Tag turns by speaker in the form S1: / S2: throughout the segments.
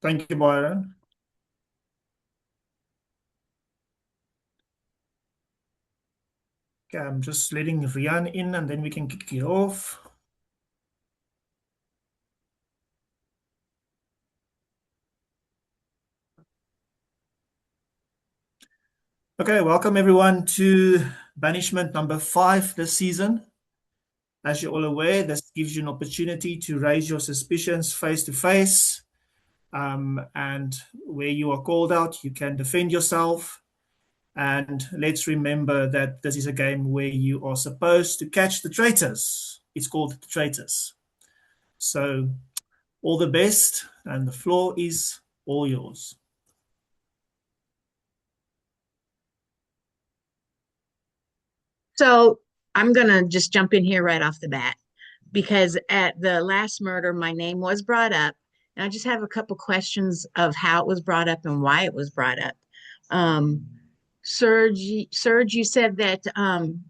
S1: Thank you, Byron. Okay, I'm just letting Rian in and then we can kick it off. Okay, welcome everyone to Banishment number 5 this season. As you're all aware, this gives you an opportunity to raise your suspicions face to face. And where you are called out, you can defend yourself. And let's remember that this is a game where you are supposed to catch the traitors. It's called the Traitors. So, all the best, and the floor is all yours.
S2: So I'm going to just jump in here right off the bat because at the last murder, my name was brought up. And I just have a couple questions of how it was brought up and why it was brought up. Um, Serge, you said that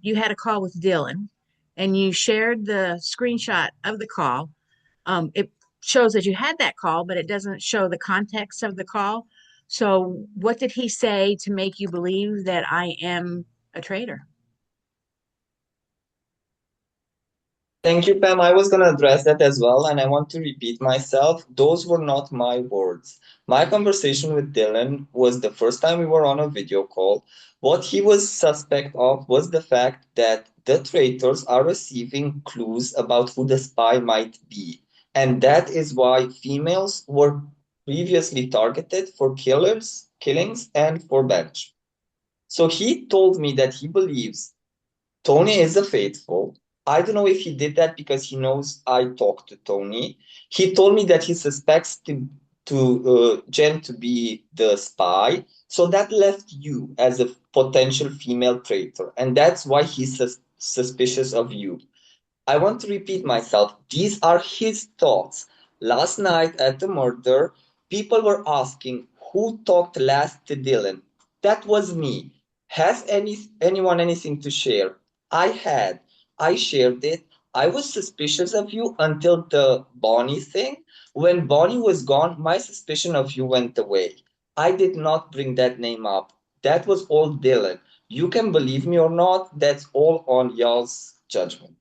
S2: you had a call with Dylan and you shared the screenshot of the call. It shows that you had that call, but it doesn't show the context of the call. So, what did he say to make you believe that I am a traitor?
S3: Thank you, Pam. I was going to address that as well, and I want to repeat myself. Those were not my words. My conversation with Dylan was the first time we were on a video call. What he was suspect of was the fact that the traitors are receiving clues about who the spy might be. And that is why females were previously targeted for killings, and for bench. So he told me that he believes Tony is a faithful. I don't know if he did that because he knows I talked to Tony. He told me that he suspects Jen to be the spy. So that left you as a potential female traitor, and that's why he's suspicious of you. I want to repeat myself. These are his thoughts. Last night at the murder, people were asking who talked last to Dylan. That was me. Has anyone anything to share? I had. I shared it. I was suspicious of you until the Bonnie thing. When Bonnie was gone, my suspicion of you went away. I did not bring that name up. That was all Dylan. You can believe me or not, that's all on y'all's judgment.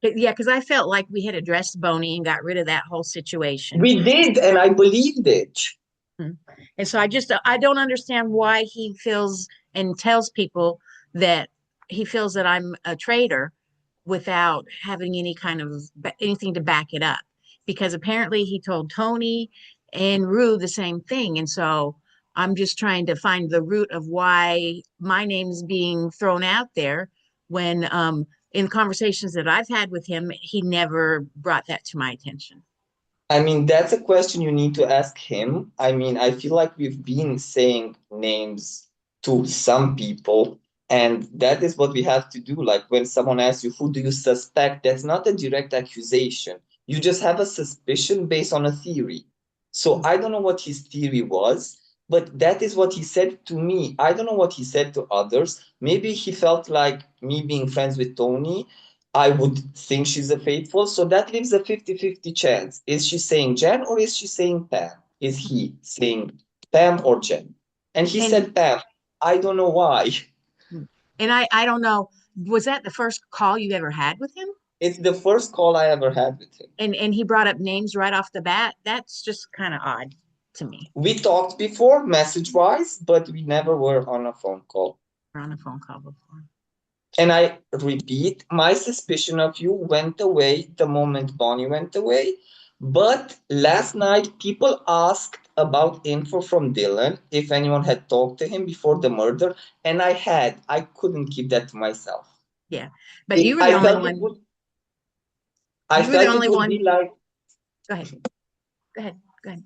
S2: Yeah, because I felt like we had addressed Boney and got rid of that whole situation.
S3: We did, and I believed it.
S2: Mhm. And so I don't understand why he feels and tells people that he feels that I'm a traitor without having any kind of anything to back it up. Because apparently he told Tony and Rue the same thing. And so I'm just trying to find the root of why my name's being thrown out there when in conversations that I've had with him, he never brought that to my attention.
S3: I mean, that's a question you need to ask him. I mean, I feel like we've been saying names to some people, and that is what we have to do. Like when someone asks you, who do you suspect? That's not a direct accusation. You just have a suspicion based on a theory. So I don't know what his theory was, but that is what he said to me. I don't know what he said to others. Maybe he felt like me being friends with Tony, I would think she's a faithful. So that leaves a 50-50 chance. Is she saying Jen or is she saying Pam? Is he saying Pam or Jen? And he
S2: And
S3: said Pam. I don't know why.
S2: I don't know, was that the first call you ever had with him?
S3: It's the first call I ever had with him.
S2: And he brought up names right off the bat. That's just kind of odd to me.
S3: We talked before, message wise, but we never were on a phone call.
S2: We're on a phone call before.
S3: And I repeat, my suspicion of you went away the moment Bonnie went away. But last night, people asked about info from Dylan, if anyone had talked to him before the murder, and I had. I couldn't keep that to myself.
S2: Yeah, but
S3: It,
S2: you were the
S3: I
S2: only
S3: felt it
S2: one.
S3: would. I
S2: You were the
S3: felt it
S2: only
S3: would be
S2: one.
S3: like.
S2: Go ahead. Go ahead. Go ahead.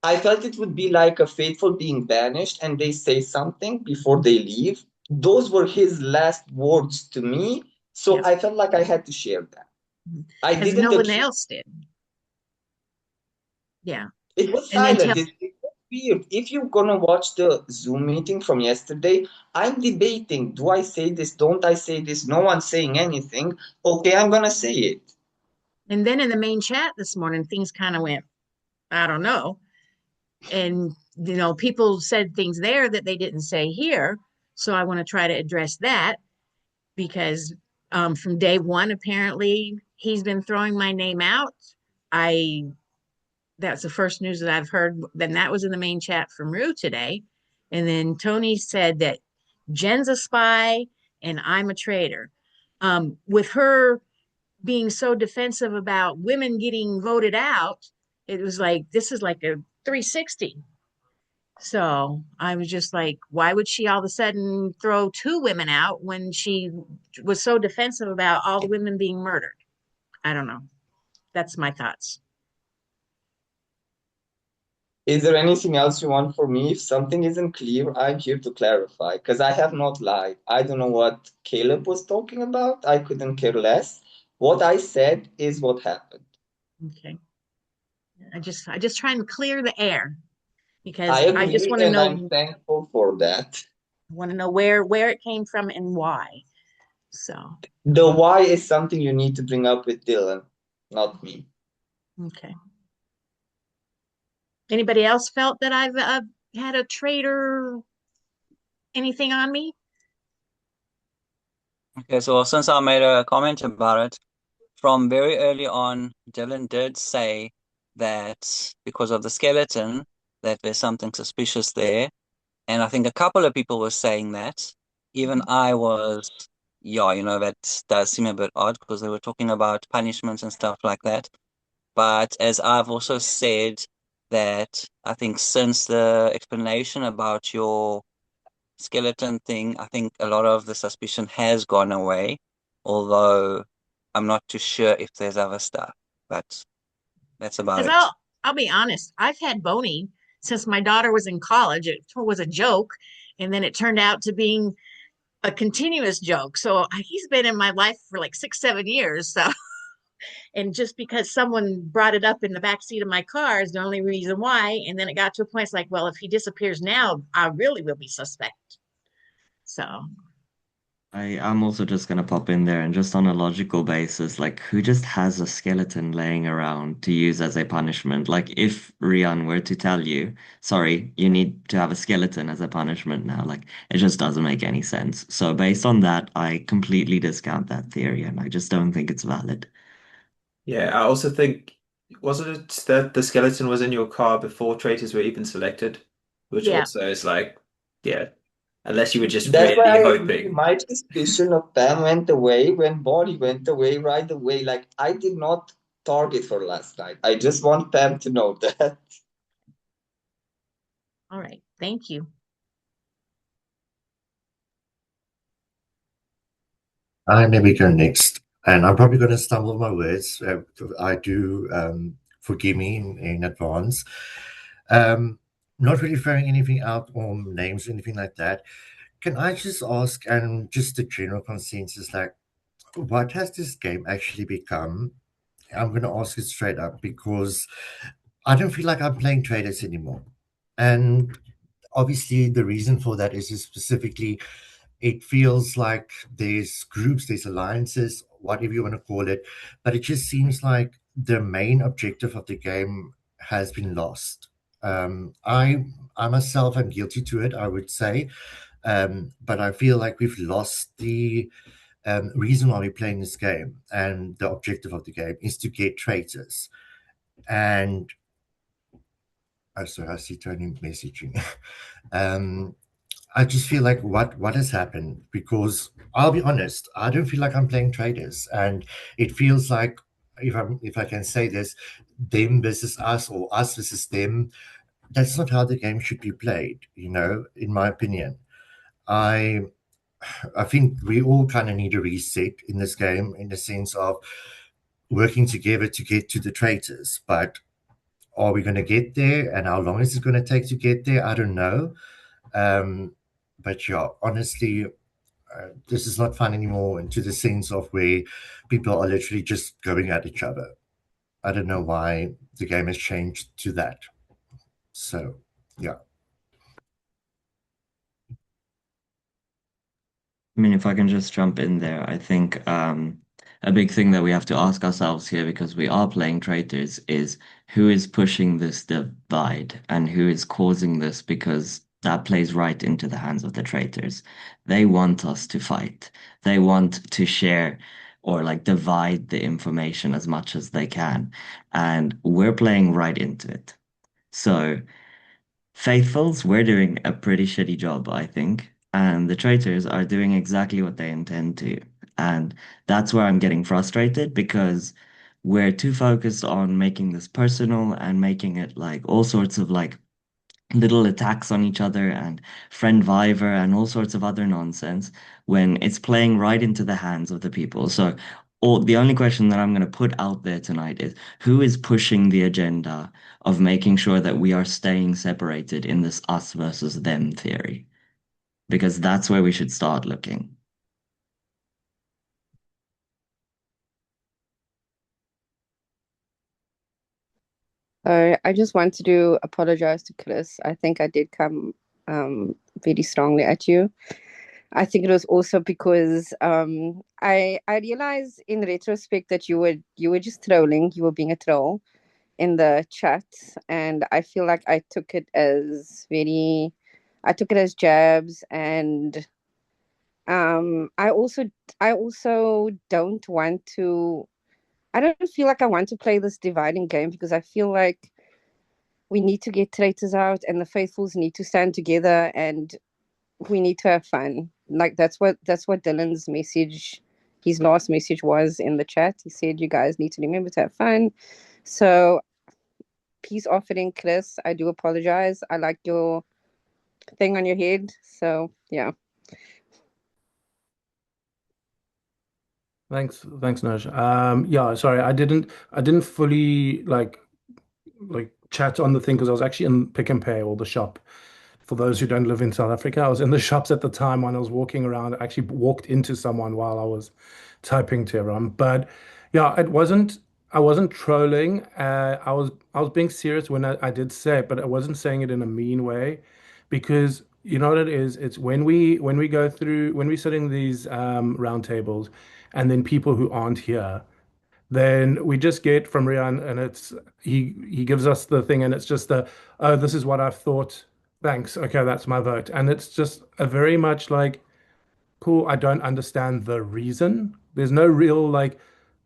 S3: I felt it would be like a faithful being banished, and they say something before they leave. Those were his last words to me, so
S2: Yeah,
S3: I felt like I had to share that. I
S2: because
S3: didn't
S2: no one
S3: accuse.
S2: else did. Yeah,
S3: It was
S2: and then tell.
S3: silent. It was weird. If you're gonna watch the Zoom meeting from yesterday, I'm debating. Do I say this? Don't I say this? No one's saying anything. Okay, I'm gonna say it.
S2: And then in the main chat this morning, things kind of went. I don't know. And, people said things there that they didn't say here. So I want to try to address that because from day one, apparently he's been throwing my name out. I That's the first news that I've heard. Then that was in the main chat from Rue today. And then Tony said that Jen's a spy and I'm a traitor. With her being so defensive about women getting voted out, it was like, this is like a 360. So I was just like, why would she all of a sudden throw two women out when she was so defensive about all the women being murdered? I don't know. That's my thoughts.
S3: Is there anything else you want from me? If something isn't clear, I'm here to clarify because I have not lied. I don't know what Caleb was talking about. I couldn't care less. What I said is what happened.
S2: Okay. I just try and clear the air
S3: I
S2: because I just
S3: agree, and I'm thankful for that.
S2: want to know where it came from and why. So,
S3: The why is something you need to bring up with Dylan, not me.
S2: okay. Anybody else felt that I've had a traitor anything on me?
S4: Okay, so since I made a comment about it, from very early on, Dylan did say that because of the skeleton, that there's something suspicious there. And I think a couple of people were saying that. Even I was, yeah, that does seem a bit odd because they were talking about punishments and stuff like that. But as I've also said, that I think since the explanation about your skeleton thing, I think a lot of the suspicion has gone away, although I'm not too sure if there's other stuff, but that's about
S2: Because
S4: it.
S2: I'll be honest, I've had Boney since my daughter was in college. It was a joke, and then it turned out to being a continuous joke. So he's been in my life for like 6, 7 years. So, and just because someone brought it up in the back seat of my car is the only reason why. And then it got to a point, it's like, well, if he disappears now, I really will be suspect. So,
S5: I'm also just gonna pop in there and just on a logical basis, like who just has a skeleton laying around to use as a punishment? Like if Rian were to tell you, sorry, you need to have a skeleton as a punishment now, like it just doesn't make any sense. So based on that, I completely discount that theory and I just don't think it's valid.
S6: Yeah, I also think, wasn't it that the skeleton was in your car before traitors were even selected? Which
S2: yeah.
S6: also is like, yeah, unless you were just
S3: That's why
S6: really
S3: I agree.
S6: hoping.
S3: My suspicion of Pam went away when Body went away right away. Like, I did not target her last night. I just want Pam to know that.
S2: All right. Thank you.
S7: I maybe go next, and I'm probably going to stumble on my words. I do forgive me in advance. Not really throwing anything out or names or anything like that. Can I just ask, and just a general consensus, like, what has this game actually become? I'm going to ask it straight up because I don't feel like I'm playing traders anymore. And obviously, the reason for that is specifically it feels like there's groups, there's alliances, whatever you want to call it, but it just seems like the main objective of the game has been lost. I myself am guilty to it, I would say, but I feel like we've lost the reason why we're playing this game, and the objective of the game is to get traitors. And oh, sorry, I see Tony messaging. um, I just feel like what has happened, because I'll be honest, I don't feel like I'm playing traders, and it feels like, if I can say this, them versus us or us versus them. That's not how the game should be played, in my opinion. I I think we all kind of need a reset in this game, in the sense of working together to get to the traitors. But are we going to get there, and how long is it going to take to get there? I don't know. But yeah, honestly, this is not fun anymore, into the sense of where people are literally just going at each other. I don't know why the game has changed to that. So, yeah.
S5: I mean, if I can just jump in there, I think a big thing that we have to ask ourselves here, because we are playing traitors, is who is pushing this divide and who is causing this, because that plays right into the hands of the traitors. They want us to fight. They want to share or like divide the information as much as they can. And we're playing right into it. So, faithfuls, we're doing a pretty shitty job, I think. And the traitors are doing exactly what they intend to. And that's where I'm getting frustrated, because we're too focused on making this personal and making it like all sorts of like little attacks on each other and friend Viver and all sorts of other nonsense, when it's playing right into the hands of the people. So the only question that I'm going to put out there tonight is, who is pushing the agenda of making sure that we are staying separated in this us versus them theory? Because that's where we should start looking.
S8: I just wanted to apologize to Chris. I think I did come very strongly at you. I think it was also because I realized in retrospect that you were just trolling. You were being a troll in the chat, and I feel like I took it as jabs, and I also don't want to. I don't feel like I want to play this dividing game, because I feel like we need to get traitors out and the faithfuls need to stand together, and we need to have fun. Like that's what Dylan's message, his last message was in the chat. He said you guys need to remember to have fun. So peace offering, Chris. I do apologize. I like your thing on your head. So yeah.
S9: Thanks, Noj. Yeah, sorry, I didn't fully like chat on the thing because I was actually in Pick and Pay, or the shop. For those who don't live in South Africa, I was in the shops at the time when I was walking around. I actually walked into someone while I was typing to everyone. But yeah, I wasn't trolling. I was being serious when I did say it, but I wasn't saying it in a mean way, because you know what it is. It's when we go through when we sit in these round tables, and then people who aren't here, then we just get from Rian, and it's he gives us the thing, and it's just oh, this is what I've thought. Thanks. Okay, that's my vote. And it's just a very much like, cool, I don't understand the reason. There's no real like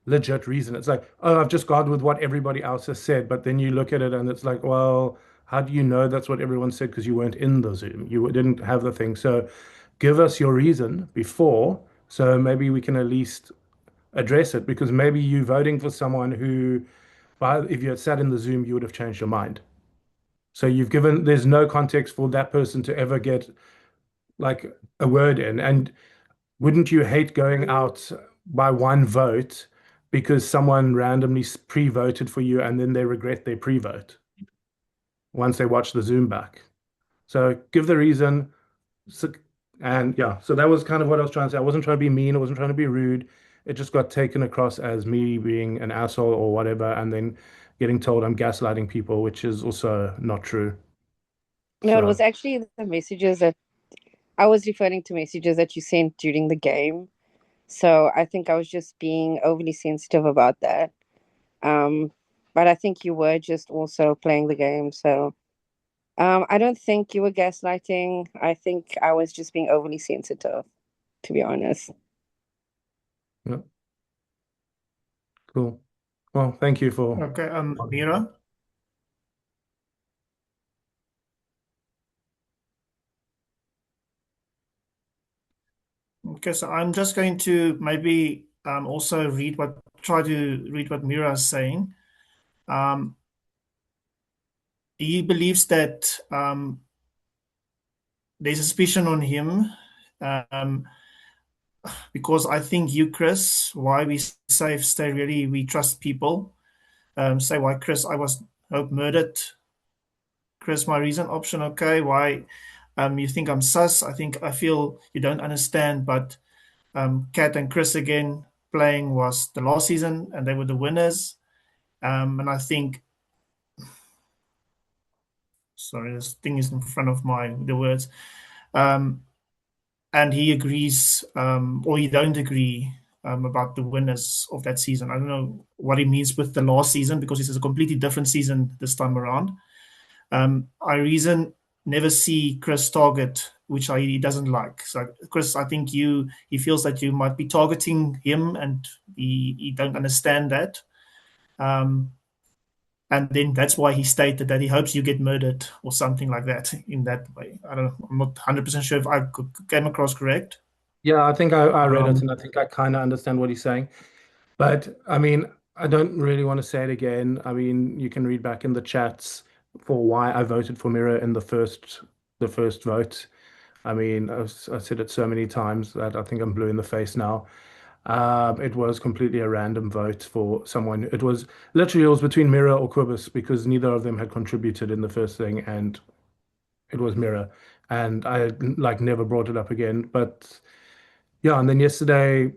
S9: legit reason. It's like, oh, I've just gone with what everybody else has said. But then you look at it and it's like, well, how do you know that's what everyone said? Because you weren't in the Zoom. You didn't have the thing. So give us your reason before, so maybe we can at least address it, because maybe you voting for someone who, if you had sat in the Zoom, you would have changed your mind. So there's no context for that person to ever get like a word in. And wouldn't you hate going out by one vote because someone randomly pre-voted for you and then they regret their pre-vote once they watch the Zoom back? So give the reason. So, and yeah, so that was kind of what I was trying to say. I wasn't trying to be mean. I wasn't trying to be rude. It just got taken across as me being an asshole or whatever, and then getting told I'm gaslighting people, which is also not true.
S8: No, it was
S9: So,
S8: actually the messages that I was referring to, messages that you sent during the game. So I think I was just being overly sensitive about that. Um, but I think you were just also playing the game. So I don't think you were gaslighting. I think I was just being overly sensitive, to be honest.
S9: yeah, cool. Well, thank you for.
S1: Okay, Mira. Okay, so I'm just going to maybe also try to read what Mira is saying. He believes that there's suspicion on him, um, because I think you, Chris, why we stay really, we trust people. Say why, Chris, I was hope murdered. Chris, my reason option, okay. Why you think I'm sus? I feel you don't understand, but Kat and Chris again playing was the last season and they were the winners. And I think, sorry, this thing is in front of the words. And he agrees, or he don't agree about the winners of that season. I don't know what he means with the last season, because this is a completely different season this time around. I reason never see Chris target, which he doesn't like. So Chris, I think he feels that you might be targeting him, and he don't understand that. And then that's why he stated that he hopes you get murdered or something like that in that way. I don't know. I'm not 100% sure if I came across correct.
S9: Yeah, I think I read it,
S1: Um,
S9: and I think I kind of understand what he's saying. But I mean, I don't really want to say it again. I mean, you can read back in the chats for why I voted for Mira in the first vote. I mean, I said it so many times that I think I'm blue in the face now. It was completely a random vote for someone. It was between Mira or Quibus, because neither of them had contributed in the first thing, and it was Mira. And I like never brought it up again. But yeah, and then yesterday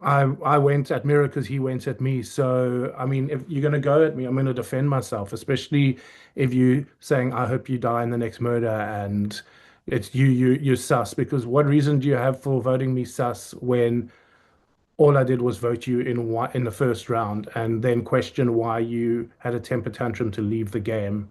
S9: I went at Mira because he went at me. So I mean, if you're gonna go at me, I'm gonna defend myself, especially if you saying I hope you die in the next murder, and it's you're sus. Because what reason do you have for voting me sus when all I did was vote you in the first round and then question why you had a temper tantrum to leave the game?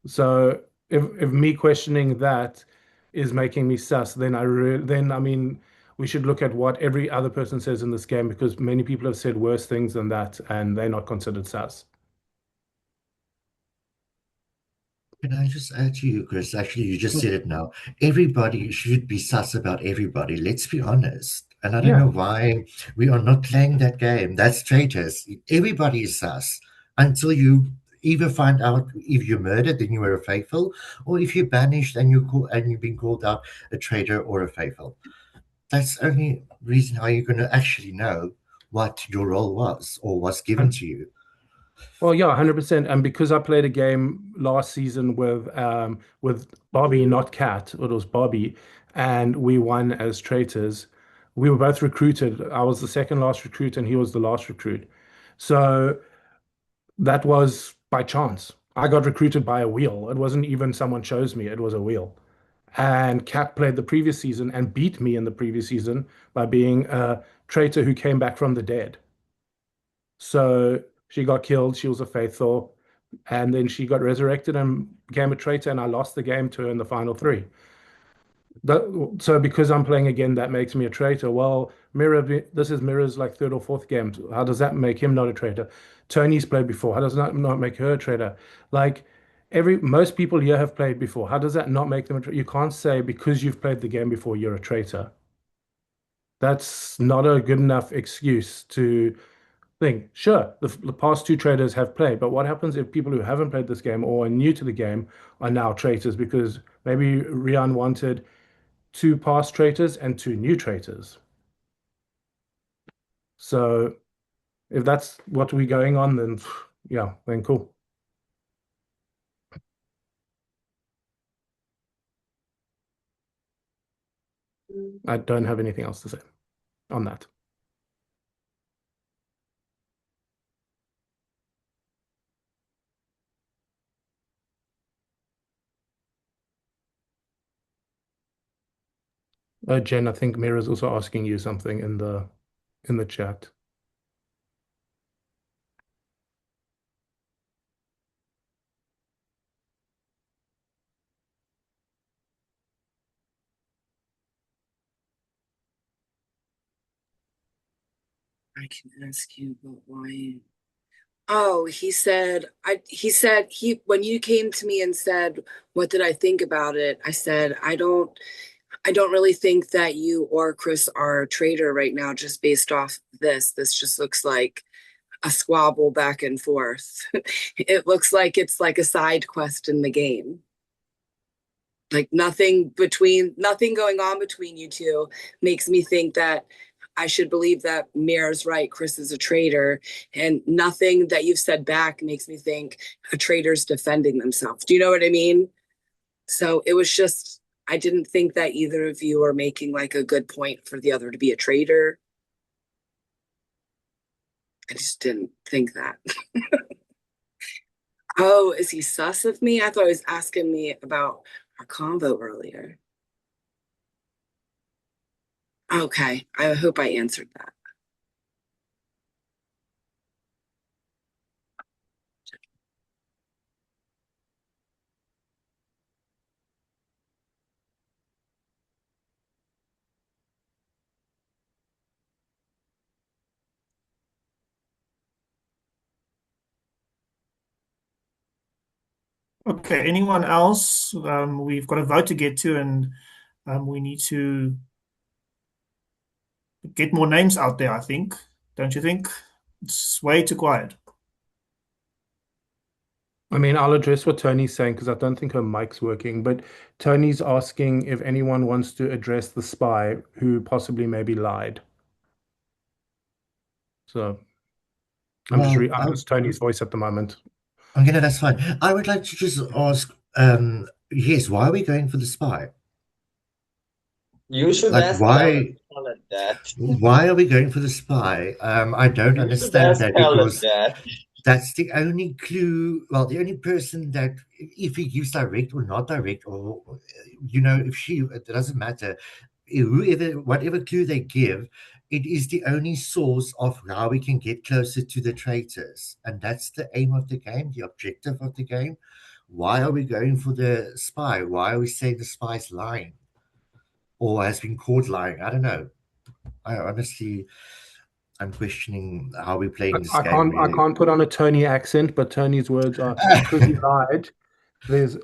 S9: So if me questioning that is making me sus, then I mean we should look at what every other person says in this game, because many people have said worse things than that and they're not considered sus.
S7: Can I just add to you, Chris? Actually, you just said it now. Everybody should be sus about everybody. Let's be honest. And I don't
S9: Yeah.
S7: know why we are not playing that game. That's traitors. Everybody is sus until you either find out if you're murdered, then you were a faithful, or if you're banished and you've been called out a traitor or a faithful. That's the only reason how you're going to actually know what your role was or was given to you.
S9: Well, yeah, 100%. And because I played a game last season with Bobby, not Cat, it was Bobby, and we won as traitors. We were both recruited. I was the second last recruit and he was the last recruit. So that was by chance. I got recruited by a wheel. It wasn't even someone chose me, it was a wheel. And Cat played the previous season and beat me in the previous season by being a traitor who came back from the dead. So she got killed, she was a faithful, and then she got resurrected and became a traitor, and I lost the game to her in the final three. So because I'm playing again, that makes me a traitor. Well, this is Mira's like third or fourth game. How does that make him not a traitor? Tony's played before. How does that not make her a traitor? Like most people here have played before. How does that not make them a traitor? You can't say because you've played the game before, you're a traitor. That's not a good enough excuse to think. Sure, the past two traitors have played, but what happens if people who haven't played this game or are new to the game are now traitors because maybe Rian wanted two past traitors and two new traitors? So if that's what we're going on, then yeah, then cool. I don't have anything else to say on that. Jen, I think Mira's also asking you something in the chat.
S10: I can ask you about why. Oh, he said when you came to me and said, what did I think about it? I said, I don't really think that you or Chris are a traitor right now, just based off this. This just looks like a squabble back and forth. It looks like it's like a side quest in the game. Like nothing going on between you two makes me think that I should believe that Mira's right, Chris is a traitor, and nothing that you've said back makes me think a traitor's defending themselves. Do you know what I mean? So it was just, I didn't think that either of you are making like a good point for the other to be a traitor. I just didn't think that. Oh, is he sus of me? I thought he was asking me about our convo earlier. Okay, I hope I answered that.
S1: Okay, anyone else? We've got a vote to get to, and we need to get more names out there, I think. Don't you think? It's way too quiet.
S9: I mean, I'll address what Tony's saying because I don't think her mic's working. But Tony's asking if anyone wants to address the spy who possibly maybe lied. So
S7: Well,
S9: it's Tony's voice at the moment.
S7: okay, no, that's fine. I would like to just ask, yes, why are we going for the spy?
S3: You should
S7: Like,
S3: ask
S7: why
S3: Helen that.
S7: why are we going for the spy? I don't
S3: You should
S7: understand
S3: ask
S7: that
S3: Helen
S7: because
S3: that.
S7: that's the only clue. Well, the only person that, if he gives direct or not direct, or if she, it doesn't matter. Whoever, whatever clue they give, it is the only source of how we can get closer to the traitors, and that's the aim of the game, the objective of the game. Why are we going for the spy? Why are we saying the spy's lying or has been caught lying? I don't know. I honestly, I'm questioning how we're playing this
S9: I
S7: game,
S9: can't I
S7: really.
S9: can't put on a Tony accent, but Tony's words are because he lied, there's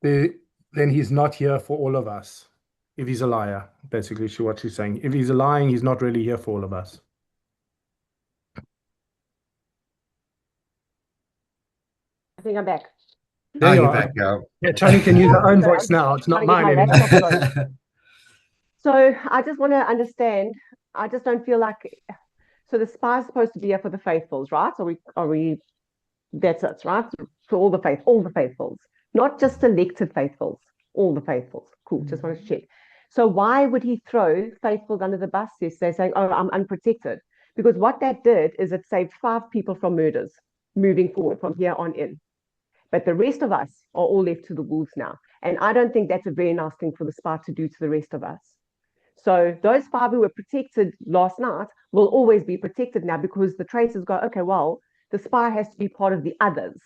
S9: there then he's not here for all of us. If he's a liar, basically what she's saying. If he's lying, he's not really here for all of us.
S11: I think I'm back.
S9: There you
S7: You're
S9: are.
S7: back, yeah.
S9: Yeah, Tony can use her own
S11: Sorry,
S9: voice now. It's
S11: trying
S9: not
S11: to get
S9: mine
S11: my
S9: anymore.
S11: laptop going. So I just want to understand. I just don't feel like. So the spy is supposed to be here for the faithfuls, right? Are we? That's it, right? For all the faithfuls, not just selected faithfuls, all the faithfuls. Cool. Just wanted to check. So why would he throw faithfuls under the bus yesterday, saying, "Oh, I'm unprotected"? Because what that did is it saved 5 people from murders moving forward from here on in. But the rest of us are all left to the wolves now. And I don't think that's a very nice thing for the spy to do to the rest of us. So those 5 who were protected last night will always be protected now because the traitors go, okay, well, the spy has to be part of the others.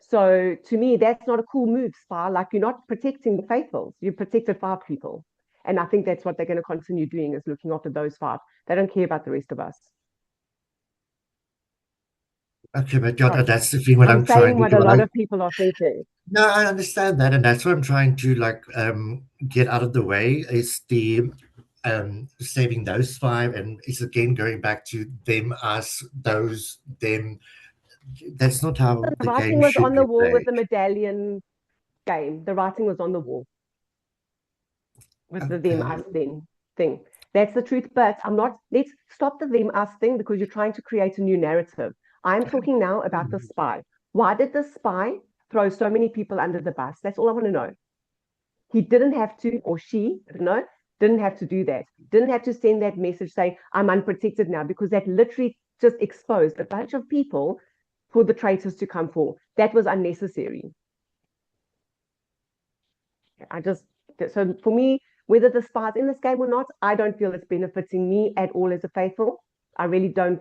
S11: So to me, that's not a cool move, spy. Like you're not protecting the faithfuls. You protected 5 people. And I think that's what they're going to continue doing is looking after those 5. They don't care about the rest of us.
S7: Okay, but yeah,
S11: Sorry.
S7: that's the thing what I'm
S11: I'm
S7: trying
S11: saying
S7: to
S11: what
S7: do.
S11: a lot of people are thinking.
S7: No, I understand that, and that's what I'm trying to get out of the way is the saving those 5, and it's again going back to them, us, those, them. That's not how
S11: The
S7: the
S11: writing
S7: game
S11: was
S7: should
S11: on the
S7: be
S11: wall with
S7: played.
S11: the medallion game. The writing was on the wall with the them
S7: Okay.
S11: us them thing. That's the truth. But I'm not. Let's stop the them us thing because you're trying to create a new narrative. I'm talking now about the spy. Why did the spy throw so many people under the bus? That's all I want to know. He didn't have to, or she, I don't know, didn't have to do that. Didn't have to send that message saying, I'm unprotected now, because that literally just exposed a bunch of people for the traitors to come for. That was unnecessary. So for me, whether the spy's in this game or not, I don't feel it's benefiting me at all as a faithful. I really don't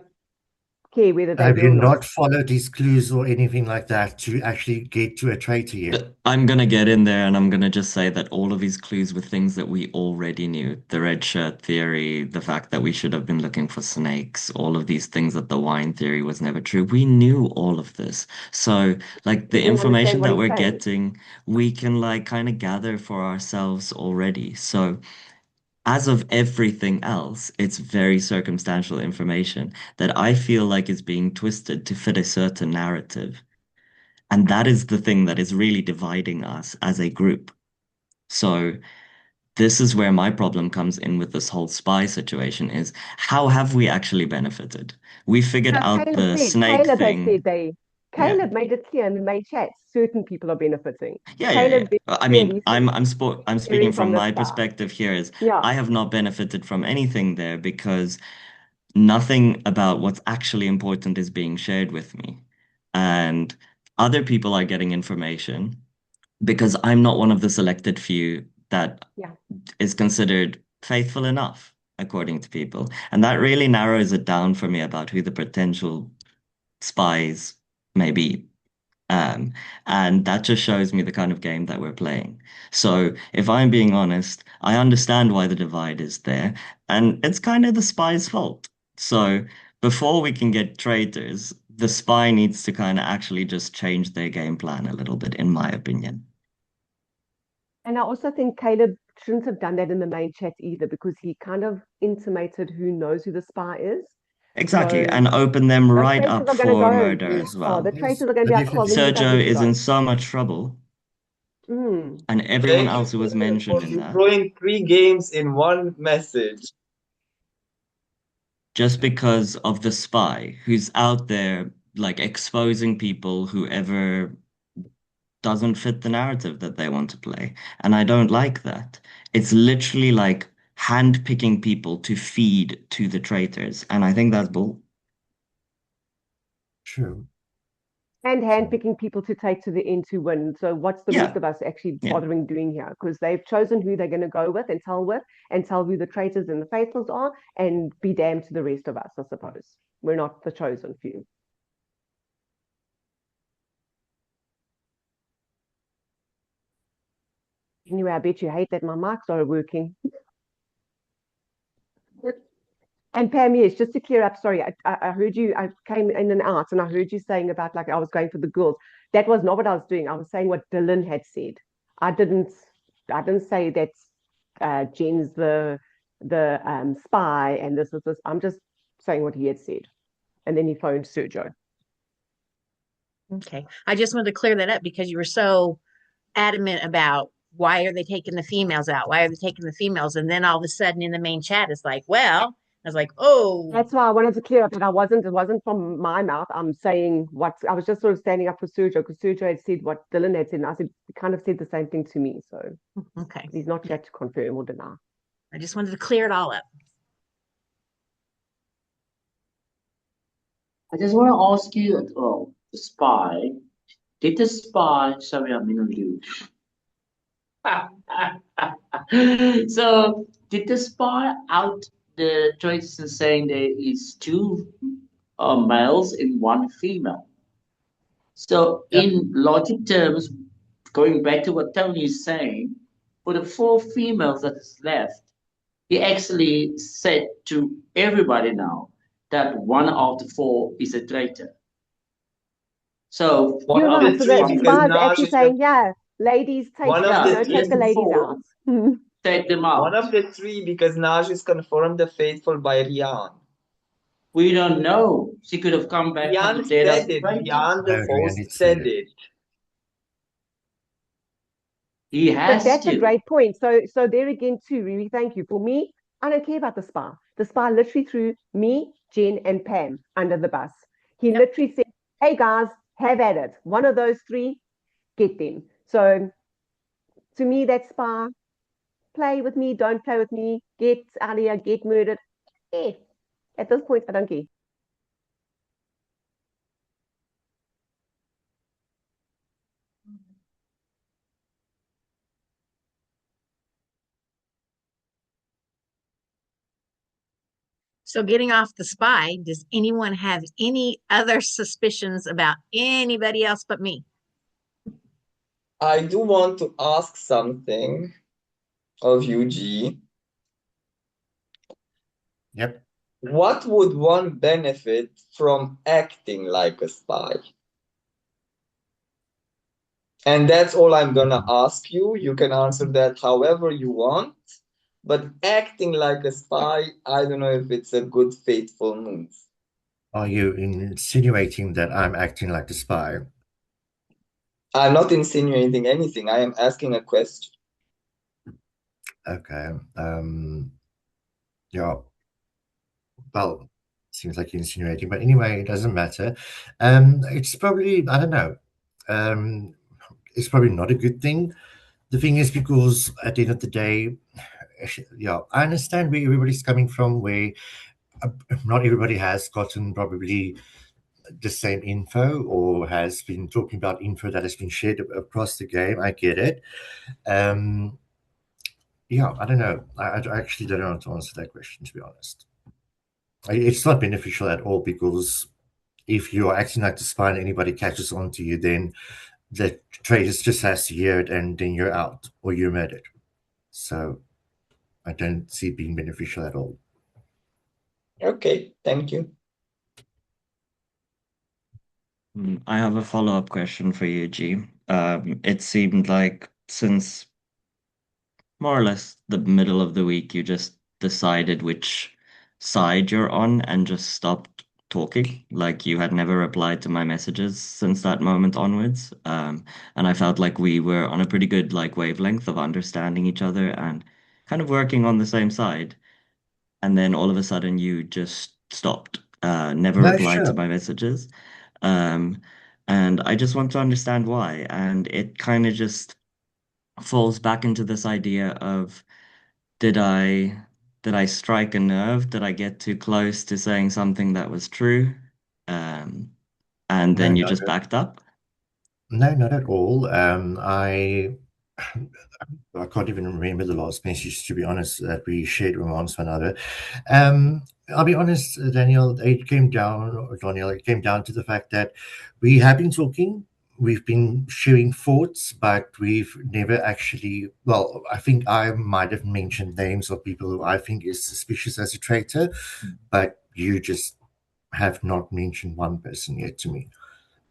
S11: care whether they're
S7: Have
S11: here
S7: you
S11: or not.
S7: not followed these clues or anything like that to actually get to a traitor yet?
S5: I'm gonna get in there and I'm gonna just say that all of these clues were things that we already knew. The red shirt theory, the fact that we should have been looking for snakes, all of these things that the wine theory was never true. We knew all of this. So, like
S11: You
S5: the
S11: don't understand
S5: information
S11: what
S5: that
S11: he's
S5: we're
S11: saying.
S5: getting, we can like kind of gather for ourselves already. So, as of everything else, it's very circumstantial information that I feel like is being twisted to fit a certain narrative. And that is the thing that is really dividing us as a group. So this is where my problem comes in with this whole spy situation is how have we actually benefited? We figured
S11: So
S5: out the snake
S11: Caleb has said
S5: thing.
S11: Caleb
S5: Yeah.
S11: made it clear in the main chat, certain people are benefiting.
S5: Yeah, yeah, yeah.
S11: Caleb very
S5: I mean,
S11: clearly said
S5: I'm speaking
S11: hearing
S5: from
S11: from the
S5: my
S11: spy.
S5: perspective here is
S11: Yeah,
S5: I have not benefited from anything there because nothing about what's actually important is being shared with me. And other people are getting information because I'm not one of the selected few that
S11: yeah.
S5: is considered faithful enough, according to people. And that really narrows it down for me about who the potential spies may be. Um, and that just shows me the kind of game that we're playing. So if I'm being honest, I understand why the divide is there, and it's kind of the spy's fault. So before we can get traitors, the spy needs to kind of actually just change their game plan a little bit, in my opinion.
S11: And I also think Caleb shouldn't have done that in the main chat either, because he kind of intimated who knows who the spy is.
S5: Exactly,
S11: So
S5: and open them
S11: the
S5: right
S11: traitors
S5: up
S11: are going to
S5: for
S11: go.
S5: murder as
S11: Oh, the
S5: well.
S11: traitors
S7: Yes,
S11: are going to
S7: the
S11: be like, well,
S7: difference.
S11: then you guys
S5: Sergio
S11: need to
S5: is in
S11: go.
S5: so much trouble,
S11: Mm.
S5: and everyone
S3: Thank you,
S5: else who was
S3: Peter,
S5: mentioned
S3: for
S5: in that.
S3: throwing 3 games in one message.
S5: Just because of the spy who's out there like exposing people whoever doesn't fit the narrative that they want to play. And I don't like that. It's literally like hand-picking people to feed to the traitors. And I think that's bull.
S7: True.
S11: And handpicking people to take to the end to win. So what's the rest
S5: Yeah,
S11: of us actually
S5: yeah.
S11: bothering doing here? Because they've chosen who they're going to go with, and tell who the traitors and the faithfuls are, and be damned to the rest of us, I suppose. We're not the chosen few. Anyway, I bet you hate that my mics are working. And Pam, yes, just to clear up, sorry, I heard you, I came in and out, and I heard you saying about like I was going for the girls. That was not what I was doing. I was saying what Dylan had said. I didn't I didn't say that Jen's the spy and this is this. I'm just saying what he had said. And then he phoned Sergio.
S2: Okay. I just wanted to clear that up because you were so adamant about why are they taking the females out? Why are they taking the females? And then all of a sudden in the main chat, it's like, well, I was like, oh,
S11: That's why I wanted to clear up that it wasn't from my mouth. I'm saying what I was just sort of standing up for Sergio because Sergio had said what Dylan had said, and I said he kind of said the same thing to me. So
S2: okay.
S11: he's not yet to confirm or deny.
S2: I just wanted to clear it all up.
S12: I just want to ask you, the spy, did the spy, sorry, I'm in a loop. So, did the spy out the traitors and saying there is 2 males and 1 female? So,
S1: Yeah.
S12: in logic terms, going back to what Tony is saying, for the 4 females that is left, he actually said to everybody now that 1 of the 4 is a traitor. So
S3: One
S11: You're
S3: of
S11: right.
S3: the
S11: So
S3: three,
S11: the
S3: because
S11: spy's
S3: Naj
S11: actually
S3: is the
S11: saying, yeah, ladies, take
S3: one of
S12: yeah,
S3: the
S11: take the
S3: three.
S12: left
S11: ladies
S12: 4,
S11: out.
S12: take them
S3: One
S12: out.
S3: of the three, because Naj is confirmed the faithful by Rian.
S12: We don't know. She could have come back from the
S3: Rian
S12: dead as
S3: said
S12: a
S3: it.
S12: traitor.
S3: Rian,
S7: No,
S3: the
S7: Rian
S3: host,
S7: did say
S3: said
S7: it.
S3: it.
S12: He
S11: But
S12: has
S11: that's a
S12: to.
S11: great point. So there again, too, Riri, thank you. For me, I don't care about the spy. The spy literally threw me, Jen, and Pam under the bus. He
S2: Yep.
S11: literally said, hey guys, have at it. One of those 3, get them. So to me, that spy, play with me, don't play with me, get out of here, get murdered. Eh. At this point, I don't care.
S2: So getting off the spy, does anyone have any other suspicions about anybody else but me?
S3: I do want to ask something of you, G.
S7: Yep.
S3: What would one benefit from acting like a spy? And that's all I'm gonna ask you. You can answer that however you want. But acting like a spy, I don't know if it's a good, faithful move.
S7: Are you insinuating that I'm acting like a spy?
S3: I'm not insinuating anything. I am asking a question.
S7: Okay. Yeah. Well, seems like you're insinuating, but anyway, it doesn't matter. It's probably, I don't know. It's probably not a good thing. The thing is, because at the end of the day, yeah, I understand where everybody's coming from, where uh, not everybody has gotten probably the same info or has been talking about info that has been shared across the game. I get it. yeah, I don't know. I actually don't know how to answer that question, to be honest. It's not beneficial at all because if you're acting like the spy and anybody catches on to you, then the Traitors just has to hear it and then you're out or you're murdered. So I don't see it being beneficial at all.
S3: Okay, thank you.
S5: I have a follow-up question for you, G. It seemed like since more or less the middle of the week, you just decided which side you're on and just stopped talking. Like you had never replied to my messages since that moment onwards. And I felt like we were on a pretty good like wavelength of understanding each other and kind of working on the same side. And then all of a sudden you just stopped, never
S7: No,
S5: replied to
S7: sure.
S5: my messages. Um, and I just want to understand why. And it kind of just falls back into this idea of did I strike a nerve? Did I get too close to saying something that was true? Um, and
S7: No,
S5: then you
S7: not
S5: just
S7: at,
S5: backed up?
S7: no, not at all. I can't even remember the last message, to be honest, that we shared amongst one another. Um, I'll be honest, Daniel, Daniel, it came down to the fact that we have been talking, we've been sharing thoughts, but we've never actually, well, I think I might have mentioned names of people who I think is suspicious as a traitor, but you just have not mentioned one person yet to me.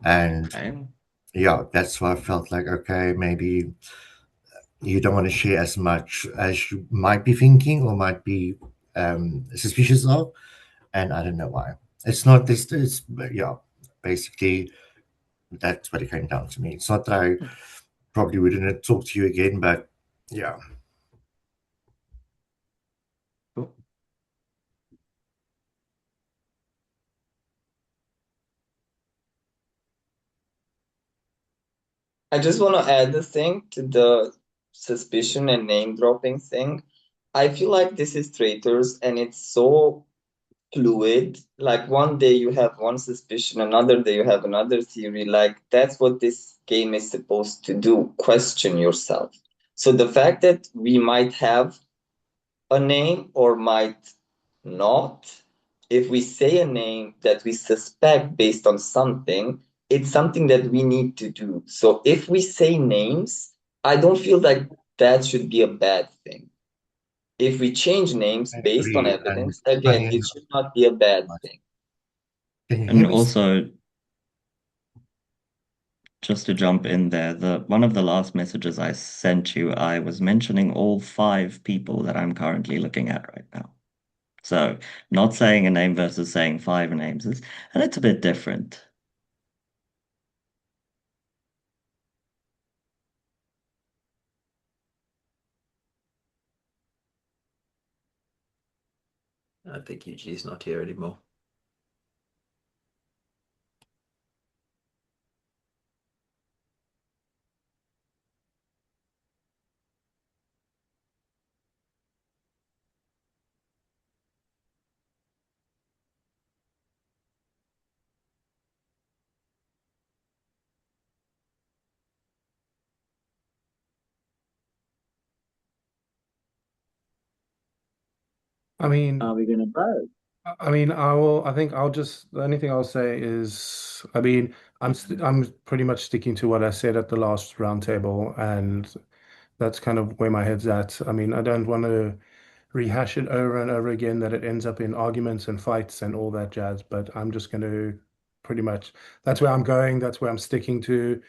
S7: And
S5: Okay.
S7: yeah, that's why I felt like, okay, maybe you don't want to share as much as you might be thinking or might be suspicious of, and I don't know why. It's not this. It's yeah, basically that's what it came down to me. It's not that I probably wouldn't talk to you again, but yeah.
S5: Cool.
S3: I just want to add a thing to the suspicion and name dropping thing. I feel like this is Traitors and it's so fluid. Like one day you have one suspicion, another day you have another theory. Like that's what this game is supposed to do, question yourself. So the fact that we might have a name or might not, if we say a name that we suspect based on something, it's something that we need to do. So if we say names, I don't feel like that should be a bad thing. If we change names
S7: I
S3: based on
S7: agree. And
S3: evidence, again,
S7: funny
S3: it
S7: enough,
S3: should not be a bad thing.
S7: can you hear
S5: And
S7: me?
S5: also, just to jump in there, the one of the last messages I sent you, I was mentioning all 5 people that I'm currently looking at right now. So not saying a name versus saying 5 names is a little bit different.
S6: I think Yuji's not here anymore.
S9: I mean,
S12: Are we gonna vote?
S9: I mean, I will. I think I'll just. The only thing I'll say is, I mean, I'm pretty much sticking to what I said at the last roundtable, and that's kind of where my head's at. I mean, I don't want to rehash it over and over again that it ends up in arguments and fights and all that jazz. But I'm just going to pretty much. That's where I'm going. That's where I'm sticking to.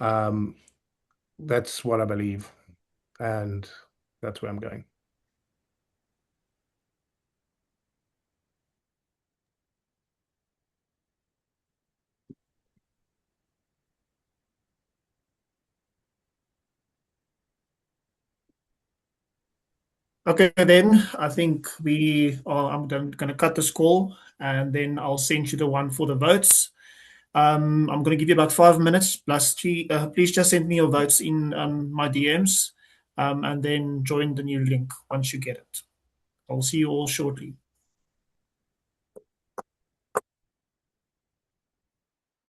S9: Um, that's what I believe, and that's where I'm going.
S1: Okay, then I think I'm going to cut this call and then I'll send you the one for the votes. I'm going to give you about 5 minutes plus three. Please just send me your votes in my DMs and then join the new link once you get it. I'll see you all shortly.